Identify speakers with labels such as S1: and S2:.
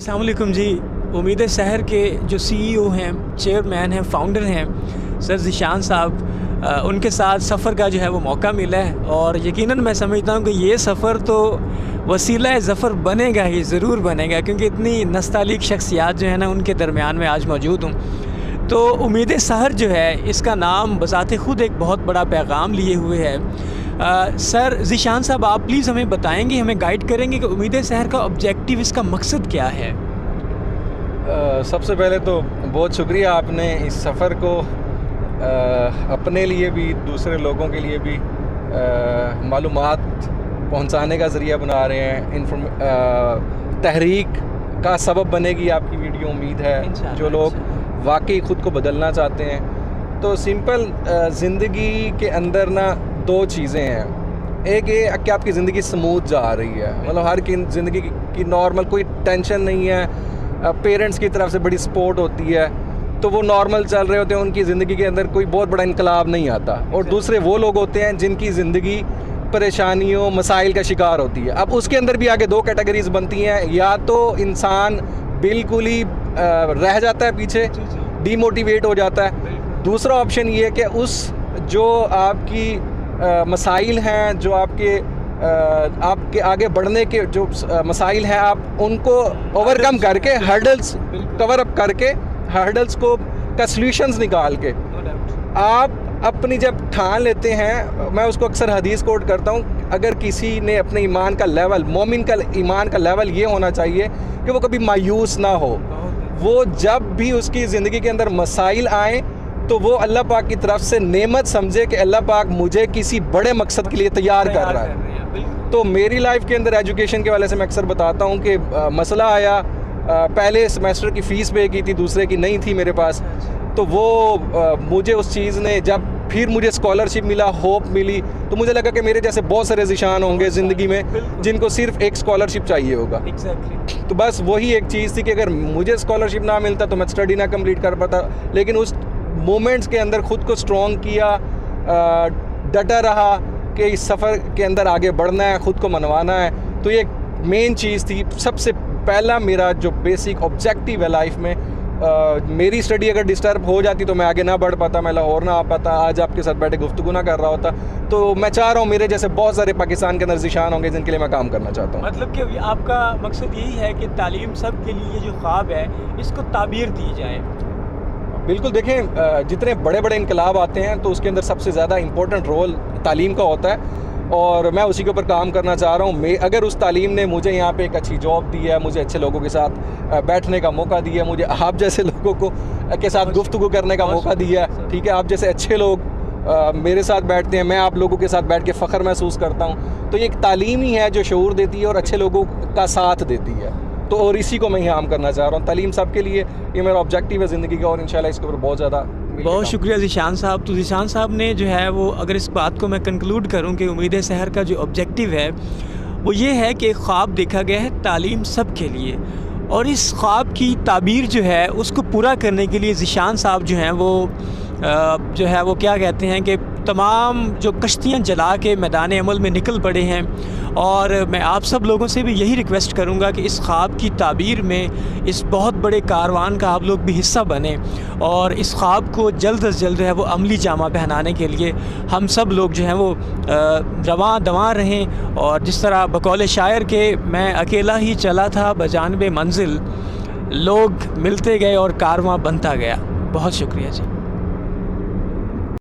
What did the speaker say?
S1: अस्सलाम वालेकुम जी। उम्मीद शहर के जो CEO हैं, चेयरमैन हैं, फाउंडर हैं सर ज़ीशान साहब, उनके साथ सफ़र का जो है वो मौका मिला है और यकीनन मैं समझता हूँ कि ये सफ़र तो वसीला ज़फ़र बनेगा ही, ज़रूर बनेगा, क्योंकि इतनी नस्तालिक शख्सियात जो है ना उनके दरमियान में आज मौजूद हूँ। तो उम्मीद शहर जो है इसका नाम बज़ाते ख़ुद एक बहुत बड़ा पैगाम लिए हुए है। सर ज़ीशान साहब, आप प्लीज़ हमें बताएंगे, हमें गाइड करेंगे कि उम्मीद शहर का ऑब्जेक्टिव, इसका मकसद क्या है?
S2: सबसे पहले तो बहुत शुक्रिया, आपने इस सफ़र को अपने लिए भी दूसरे लोगों के लिए भी मालूमात पहुंचाने का ज़रिया बना रहे हैं। तहरीक का सबब बनेगी आपकी वीडियो, उम्मीद है जो लोग वाकई ख़ुद को बदलना चाहते हैं। तो सिंपल ज़िंदगी के अंदर ना दो चीज़ें हैं। एक ये कि आपकी ज़िंदगी स्मूथ जा रही है, मतलब हर की ज़िंदगी की नॉर्मल, कोई टेंशन नहीं है, पेरेंट्स की तरफ से बड़ी सपोर्ट होती है, तो वो नॉर्मल चल रहे होते हैं, उनकी ज़िंदगी के अंदर कोई बहुत बड़ा इनकलाब नहीं आता। और दूसरे वो लोग होते हैं जिनकी ज़िंदगी परेशानियों, मसाइल का शिकार होती है। अब उसके अंदर भी आगे दो कैटेगरीज बनती हैं, या तो इंसान बिल्कुल ही रह जाता है पीछे, डीमोटिवेट हो जाता है। दूसरा ऑप्शन ये है कि उस जो आपकी मसाइल हैं, जो आपके आगे बढ़ने के जो मसाइल हैं, आप उनको ओवरकम करके, हर्डल्स कवर अप करके, हर्डल्स को का सॉल्यूशंस निकाल के आप अपनी जब ठान लेते हैं, मैं उसको अक्सर हदीस कोट करता हूँ, अगर किसी ने अपने ईमान का लेवल, मोमिन का ईमान का लेवल ये होना चाहिए कि वो कभी मायूस ना हो। वो जब भी उसकी ज़िंदगी के अंदर मसाइल आएँ तो वो अल्लाह पाक की तरफ से नेमत समझे कि अल्लाह पाक मुझे किसी बड़े मकसद के लिए तैयार कर रहा है। तो मेरी लाइफ के अंदर एजुकेशन के वाले से मैं अक्सर बताता हूँ कि मसला आया, पहले सेमेस्टर की फ़ीस पे की थी, दूसरे की नहीं थी मेरे पास, तो वो मुझे उस चीज़ ने, जब फिर मुझे स्कॉलरशिप मिला, होप मिली, तो मुझे लगा कि मेरे जैसे बहुत सारे ज़ीशान होंगे ज़िंदगी में जिनको सिर्फ एक स्कॉलरशिप चाहिए होगा। तो बस वही एक चीज़ थी कि अगर मुझे स्कॉलरशिप ना मिलता तो मैं स्टडी ना कंप्लीट कर पाता, लेकिन उस मोमेंट्स के अंदर ख़ुद को स्ट्रॉन्ग किया, डटा रहा कि इस सफ़र के अंदर आगे बढ़ना है, ख़ुद को मनवाना है। तो ये मेन चीज़ थी। सबसे पहला मेरा जो बेसिक ऑब्जेक्टिव है लाइफ में, मेरी स्टडी अगर डिस्टर्ब हो जाती तो मैं आगे ना बढ़ पाता, मैं लाहौर ना आ पाता, आज आपके साथ बैठे गुफ्तगू ना कर रहा होता। तो मैं चाह रहा हूँ मेरे जैसे बहुत सारे पाकिस्तान के अंदर ज़ीशान होंगे जिनके लिए मैं काम करना चाहता हूँ।
S1: मतलब कि आपका मकसद यही है कि तालीम सब के लिए जो ख्वाब है इसको ताबीर दी जाए।
S2: बिल्कुल, देखें जितने बड़े बड़े इनकलाब आते हैं तो उसके अंदर सबसे ज़्यादा इम्पोर्टेंट रोल तालीम का होता है, और मैं उसी के ऊपर काम करना चाह रहा हूँ। अगर उस तालीम ने मुझे यहाँ पे एक अच्छी जॉब दी है, मुझे अच्छे लोगों के साथ बैठने का मौका दिया है, मुझे आप जैसे लोगों को के साथ गुफ्तगू करने का मौका दिया है, ठीक है, आप जैसे अच्छे लोग मेरे साथ बैठते हैं, मैं आप लोगों के साथ बैठ के फ़ख्र महसूस करता हूँ, तो ये एक तालीम ही है जो शऊर देती है और अच्छे लोगों का साथ देती है। तो और इसी को मैं यहाँ करना चाह रहा हूँ, तालीम सब के लिए, ये मेरा ऑब्जेक्टिव है ज़िंदगी का, और इंशाल्लाह इसके ऊपर बहुत ज़्यादा।
S1: बहुत शुक्रिया ज़ीशान साहब। तो ज़ीशान साहब ने जो है वो, अगर इस बात को मैं कंक्लूड करूं कि उम्मीद शहर का जो ऑब्जेक्टिव है वो ये है कि एक ख्वाब देखा गया है तालीम सब के लिए, और इस ख्वाब की ताबीर जो है उसको पूरा करने के लिए ज़ीशान साहब जो हैं वो क्या कहते हैं कि तमाम जो कश्तियाँ जला के मैदान अमल में निकल पड़े हैं। और मैं आप सब लोगों से भी यही रिक्वेस्ट करूंगा कि इस ख्वाब की ताबीर में, इस बहुत बड़े कारवान का आप लोग भी हिस्सा बने, और इस ख्वाब को जल्द अज जल्द है वो अमली जामा पहनाने के लिए हम सब लोग जो हैं वो रवां दवां रहें। और जिस तरह बकौल शायर के, मैं अकेला ही चला था बजानिबे मंजिल, लोग मिलते गए और कारवां बनता गया। बहुत शुक्रिया जी।